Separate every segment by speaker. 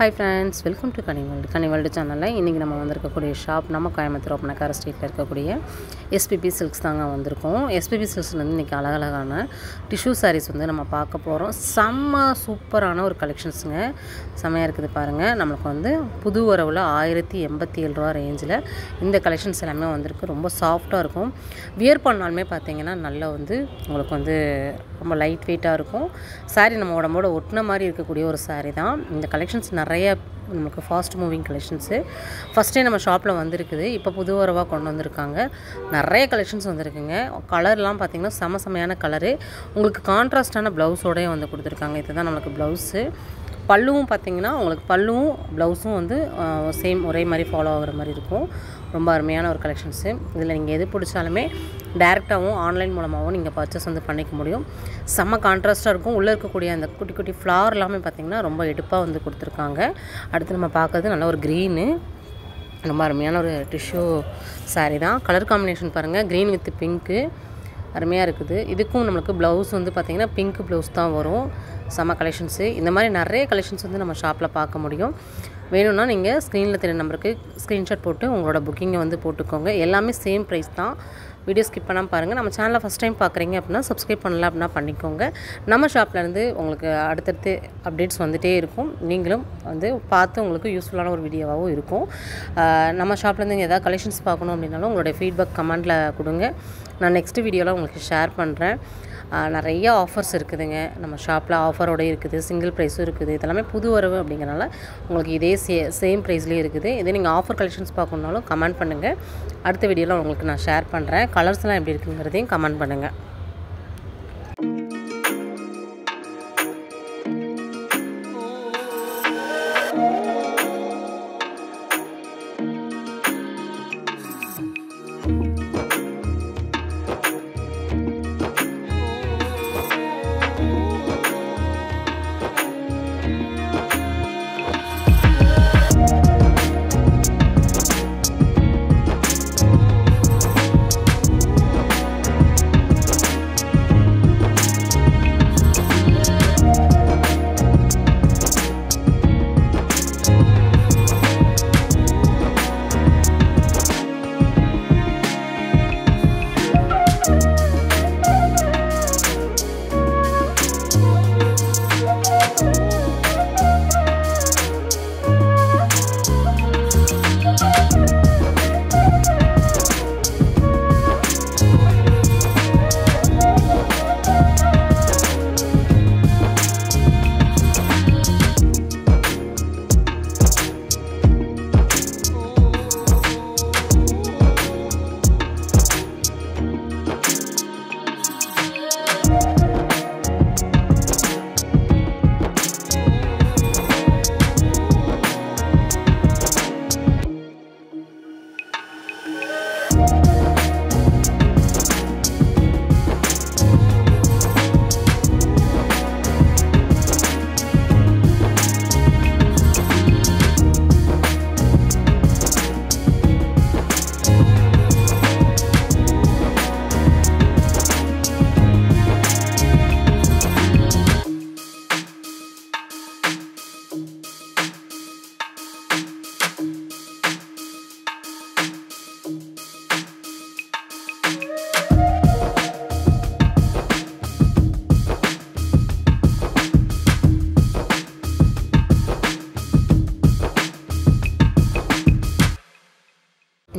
Speaker 1: Hi friends, welcome to Kanivaldu channel. இன்னைக்கு நம்ம வந்திருக்கக்கூடிய ஷாப் நம்ம கோயம்புத்தூர் ஒப்பனக்கார ஸ்ட்ரீட்ல இருக்கக்கூடிய SPP சில்க்ஸ் தாங்க வந்திருக்கோம். SPP சில்க்ஸ்ல இருந்து இன்னைக்கு அழகழகான டிஷ்யூ sarees வந்து நம்ம பார்க்க போறோம். செம்ம சூப்பரான ஒரு கலெக்ஷன்ஸ்ங்க. செமையா இருக்குது பாருங்க. நமக்கு வந்து புது வரவுல 1087 ரூபாய் ரேஞ்சில இந்த கலெக்ஷன்ஸ் எல்லாமே வந்திருக்கு. ரொம்ப சாஃப்ட்டா இருக்கும். வியர் பண்ணாலுமே பாத்தீங்கன்னா நல்லா வந்து உங்களுக்கு வந்து ரொம்ப லைட் வெயிட்டா இருக்கும். saree நம்ம உடம்போட ஒட்டுன மாதிரி இருக்கக்கூடிய ஒரு saree தான். இந்த கலெக்ஷன்ஸ் நிறைய நமக்கு ஃபாஸ்ட் மூவிங் கலெக்ஷன்ஸு ஃபஸ்ட்டே நம்ம ஷாப்பில் வந்திருக்குது. இப்போ புது வரவாக கொண்டு வந்திருக்காங்க. நிறைய கலெக்ஷன்ஸ் வந்திருக்குங்க. கலர்லாம் பார்த்திங்கன்னா செமையான கலரு. உங்களுக்கு கான்ட்ராஸ்டான ப்ளவுஸோடய வந்து கொடுத்துருக்காங்க. இதுதான் நம்மளுக்கு ப்ளவுஸு. பல்லுவும் பார்த்திங்கன்னா உங்களுக்கு பல்லுவும் ப்ளவுஸும் வந்து சேம் ஒரே மாதிரி ஃபாலோ ஆகிற மாதிரி இருக்கும். ரொம்ப அருமையான ஒரு கலெக்ஷன்ஸு. இதில் நீங்கள் எது பிடிச்சாலுமே டேரெக்டாகவும் ஆன்லைன் மூலமாகவும் நீங்கள் பர்ச்சேஸ் வந்து பண்ணிக்க முடியும். செம்ம கான்ட்ராஸ்ட்டாக இருக்கும். உள்ளே இருக்கக்கூடிய அந்த குட்டி குட்டி ஃப்ளார் எல்லாமே பார்த்திங்கன்னா ரொம்ப எடுப்பாக வந்து கொடுத்துருக்காங்க. அடுத்து நம்ம பார்க்குறது நல்ல ஒரு க்ரீனு, ரொம்ப அருமையான ஒரு டிஷ்யூ saree தான். கலர் காம்பினேஷன் பாருங்கள், க்ரீன் வித் பிங்க்கு அருமையாக இருக்குது. இதுக்கும் நம்மளுக்கு ப்ளவுஸ் வந்து பார்த்திங்கன்னா பிங்க் ப்ளவுஸ் தான் வரும். செம்ம கலெக்ஷன்ஸு. இந்த மாதிரி நிறைய கலெக்ஷன்ஸ் வந்து நம்ம ஷாப்பில் பார்க்க முடியும். வேணும்னா நீங்கள் ஸ்க்ரீனில் தெரிய நம்பருக்கு ஸ்க்ரீன்ஷாட் போட்டு உங்களோட புக்கிங்கை வந்து போட்டுக்கோங்க. எல்லாமே சேம் ப்ரைஸ் தான். வீடியோ ஸ்கிப் பண்ணாமல் பாருங்கள். நம்ம சேனலை ஃபஸ்ட் டைம் பார்க்குறீங்க அப்படின்னா சப்ஸ்கிரைப் பண்ணல அப்படின்னா பண்ணிக்கோங்க. நம்ம ஷாப்லேருந்து உங்களுக்கு அடுத்தடுத்து அப்டேட்ஸ் வந்துகிட்டே இருக்கும். நீங்களும் வந்து பார்த்து உங்களுக்கு யூஸ்ஃபுல்லான ஒரு வீடியோவாகவும் இருக்கும். நம்ம ஷாப்லேருந்து நீங்கள் எதாவது கலெக்ஷன்ஸ் பார்க்கணும் அப்படின்னாலும் உங்களுடைய ஃபீட்பேக் கமெண்ட்டில் கொடுங்க. நான் நெக்ஸ்ட்டு வீடியோவில் உங்களுக்கு ஷேர் பண்ணுறேன். நிறைய ஆஃபர்ஸ் இருக்குதுங்க. நம்ம ஷாப்பில் ஆஃபரோடு இருக்குது, சிங்கிள் ப்ரைஸும் இருக்குது. இதெல்லாமே புது வரவு அப்படிங்கிறனால உங்களுக்கு இதே சேம் ப்ரைஸ்லேயே இருக்குது. இதே நீங்கள் ஆஃபர் கலெக்ஷன்ஸ் பார்க்கணுன்னாலும் கமெண்ட் பண்ணுங்கள். அடுத்த வீடியோவில் உங்களுக்கு நான் ஷேர் பண்ணுறேன். கலர்ஸ்லாம் எப்படி இருக்குங்கிறதையும் கமெண்ட் பண்ணுங்கள்.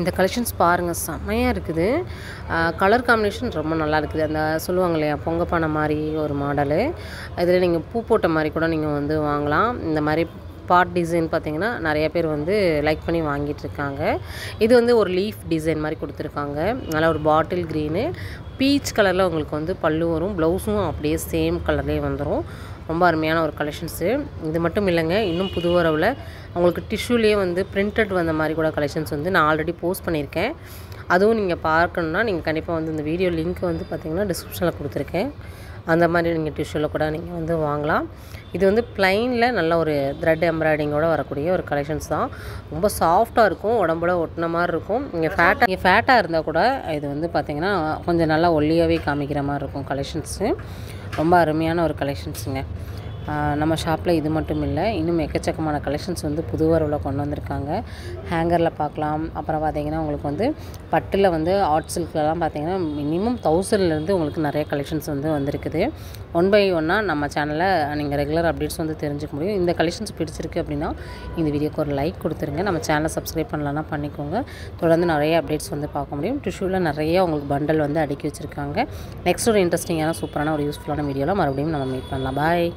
Speaker 1: இந்த கலெக்ஷன்ஸ் பாருங்கள், செம்மையாக இருக்குது. கலர் காம்பினேஷன் ரொம்ப நல்லா இருக்குது. அந்த சொல்லுவாங்க இல்லையா, பொங்கப்பானை மாதிரி ஒரு மாடலு. இதில் நீங்கள் பூ போட்ட மாதிரி கூட நீங்கள் வந்து வாங்கலாம். இந்த மாதிரி பாட் டிசைன் பார்த்திங்கன்னா நிறைய பேர் வந்து லைக் பண்ணி வாங்கிட்டு இருக்காங்க. இது வந்து ஒரு லீஃப் டிசைன் மாதிரி கொடுத்துருக்காங்க. நல்லா ஒரு பாட்டில் க்ரீனு, பீச் கலரில் உங்களுக்கு வந்து பல்லு வரும். ப்ளவுஸும் அப்படியே சேம் கலர்லேயே வந்துடும். ரொம்ப அருமையான ஒரு கலெக்ஷன்ஸு. இது மட்டும் இல்லைங்க, இன்னும் புது வரவில் உங்களுக்கு டிஷ்யூலேயே வந்து பிரிண்டட் வந்த மாதிரி கூட கலெக்ஷன்ஸ் வந்து நான் ஆல்ரெடி போஸ்ட் பண்ணியிருக்கேன். அதுவும் நீங்கள் பார்க்கணுன்னா நீங்கள் கண்டிப்பாக வந்து இந்த வீடியோ லிங்க் வந்து பார்த்திங்கன்னா டிஸ்கிரிப்ஷனில் கொடுத்துருக்கேன். அந்த மாதிரி நீங்கள் டிஷ்யூவில் கூட நீங்கள் வந்து வாங்கலாம். இது வந்து ப்ளைனில் நல்ல ஒரு த்ரெட் எம்ப்ராய்டிங்கோடு வரக்கூடிய ஒரு கலெக்ஷன்ஸ் தான். ரொம்ப சாஃப்டாக இருக்கும், உடம்போட ஒட்டின மாதிரி இருக்கும். நீங்கள் ஃபேட்டாக இருந்தால் கூட இது வந்து பார்த்திங்கன்னா கொஞ்சம் நல்லா ஒல்லியாகவே காமிக்கிற மாதிரி இருக்கும் கலெக்ஷன்ஸு. ரொம்ப அருமையான ஒரு கலெக்ஷன்ஸுங்க. நம்ம ஷாப்பில் இது மட்டும் இல்லை, இன்னும் எக்கச்சக்கமான கலெக்ஷன்ஸ் வந்து புது வரவில் கொண்டு வந்திருக்காங்க. ஹேங்கரில் பார்க்கலாம். அப்புறம் பார்த்திங்கன்னா உங்களுக்கு வந்து பட்டில் வந்து ஆர்ட் சில்க்லலாம் பார்த்திங்கன்னா மினிமம் 1000லேருந்து உங்களுக்கு நிறைய கலெக்ஷன்ஸ் வந்து வந்திருக்குது. ஒன் பை ஒன்னாக நம்ம சேனலில் நீங்கள் ரெகுலர் அப்டேட்ஸ் வந்து தெரிஞ்சுக்க முடியும். இந்த கலெக்ஷன்ஸ் பிடிச்சிருக்கு அப்படின்னா இந்த வீடியோக்கு ஒரு லைக் கொடுத்துருங்க. நம்ம சேனலை சப்ஸ்கிரைப் பண்ணலன்னா பண்ணிக்கோங்க. தொடர்ந்து நிறைய அப்டேட்ஸ் வந்து பார்க்க முடியும். டிஷ்யூவில் நிறைய உங்களுக்கு பண்டல் வந்து அடுக்கி வச்சுருக்காங்க. நெக்ஸ்ட் ஒரு இன்ட்ரெஸ்டிங்கான சூப்பரான ஒரு யூஸ்ஃபுல்லான வீடியோவில் மறுபடியும் நம்ம மீட் பண்ணலாம். பாய்.